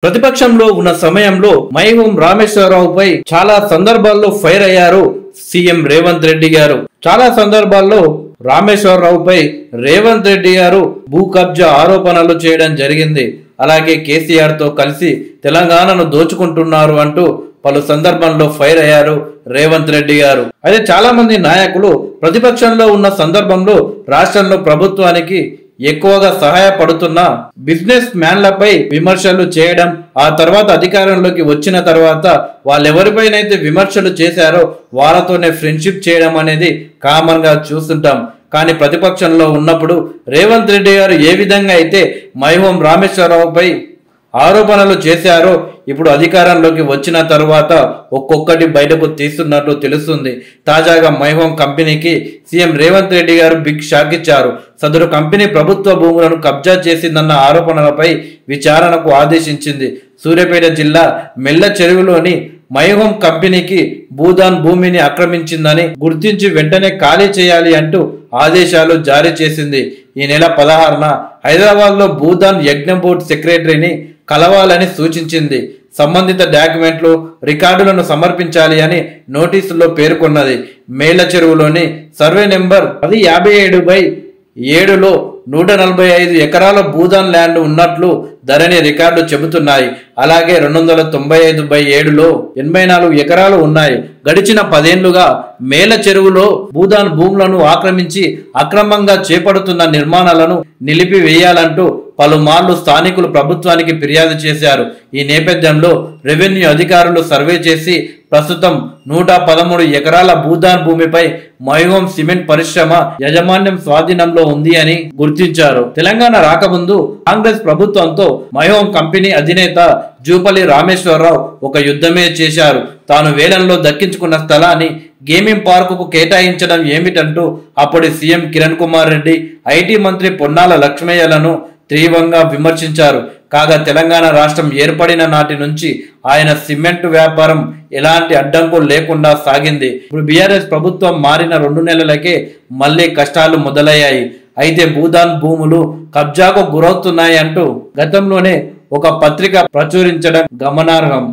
ప్రతిపక్షంలో ఉన్న సమయంలో మైహోం రామేశ్వరరావుపై చాలా సందర్భాల్లో ఫైర్ అయ్యారు సీఎం రేవంత్ రెడ్డి గారు. చాలా సందర్భాల్లో రామేశ్వరరావుపై రేవంత్ రెడ్డి గారు భూ కబ్జా ఆరోపణలు చేయడం జరిగింది. అలాగే కేసీఆర్ తో కలిసి తెలంగాణను దోచుకుంటున్నారు అంటూ పలు సందర్భంలో ఫైర్ అయ్యారు రేవంత్ రెడ్డి గారు. అయితే చాలా మంది నాయకులు ప్రతిపక్షంలో ఉన్న సందర్భంలో రాష్ట్రంలో ప్రభుత్వానికి ఎక్కువగా సహాయపడుతున్న బిజినెస్ మ్యాన్లపై విమర్శలు చేయడం, ఆ తర్వాత అధికారంలోకి వచ్చిన తర్వాత వాళ్ళెవరిపైనైతే విమర్శలు చేశారో వాళ్ళతోనే ఫ్రెండ్షిప్ చేయడం అనేది కామన్ గా చూస్తుంటాం. కానీ ప్రతిపక్షంలో ఉన్నప్పుడు రేవంత్ రెడ్డి గారు ఏ విధంగా అయితే మైహోం రామేశ్వరరావుపై ఆరోపణలు చేశారో ఇప్పుడు అధికారంలోకి వచ్చిన తరువాత ఒక్కొక్కటి బయటకు తీస్తున్నట్లు తెలుస్తుంది. తాజాగా మైహోం కంపెనీకి సీఎం రేవంత్ రెడ్డి గారు బిగ్ షాక్ ఇచ్చారు. సదరు కంపెనీ ప్రభుత్వ భూములను కబ్జా చేసిందన్న ఆరోపణలపై విచారణకు ఆదేశించింది. సూర్యాపేట జిల్లా మెల్ల చెరువులోని మైహోం కంపెనీకి భూదాన్ భూమిని ఆక్రమించిందని గుర్తించి వెంటనే ఖాళీ చేయాలి అంటూ ఆదేశాలు జారీ చేసింది. ఈ నెల 16న హైదరాబాద్ లో భూదాన్ యజ్ఞం బోర్డు సెక్రటరీని కలవాలని సూచించింది. సంబంధిత డాక్యుమెంట్లు రికార్డులను సమర్పించాలి అని నోటీసుల్లో పేర్కొన్నది. మేళ్ల చెరువులోని సర్వే నెంబర్ 1057/7లో 145 ఎకరాల భూదాన్ ల్యాండ్ ఉన్నట్లు ధరణి రికార్డు చెబుతున్నాయి. అలాగే 295/7లో 84 ఎకరాలు ఉన్నాయి. గడిచిన 10 ఏళ్లుగా మేళ్ల చెరువులో భూదాన్ భూములను ఆక్రమించి అక్రమంగా చేపడుతున్న నిర్మాణాలను నిలిపివేయాలంటూ పలుమార్లు స్థానికులు ప్రభుత్వానికి ఫిర్యాదు చేశారు. ఈ నేపథ్యంలో రెవెన్యూ అధికారులు సర్వే చేసి ప్రస్తుతం 113 ఎకరాల భూదాన్ భూమిపై మైహోం సిమెంట్ పరిశ్రమ యాజమాన్యం స్వాధీనంలో ఉంది అని గుర్తించారు. తెలంగాణ రాకముందు కాంగ్రెస్ ప్రభుత్వంతో మైహోం కంపెనీ అధినేత జూపల్లి రామేశ్వరరావు ఒక యుద్ధమే చేశారు. తాను వేలంలో దక్కించుకున్న స్థలాన్ని గేమింగ్ పార్కుకు కేటాయించడం ఏమిటంటూ అప్పటి సీఎం కిరణ్ కుమార్ రెడ్డి, ఐటీ మంత్రి పొన్నాల లక్ష్మయ్యలను తీవ్రంగా విమర్శించారు. కాగా తెలంగాణ రాష్ట్రం ఏర్పడిన నాటి నుంచి ఆయన సిమెంట్ వ్యాపారం ఎలాంటి అడ్డంకులు లేకుండా సాగింది. ఇప్పుడు బీఆర్ఎస్ ప్రభుత్వం మారిన 2 నెలలకే మళ్లీ కష్టాలు మొదలయ్యాయి. అయితే భూదాన్ భూములు కబ్జాకు గురవుతున్నాయి అంటూ గతంలోనే ఒక పత్రిక ప్రచురించడం గమనార్హం.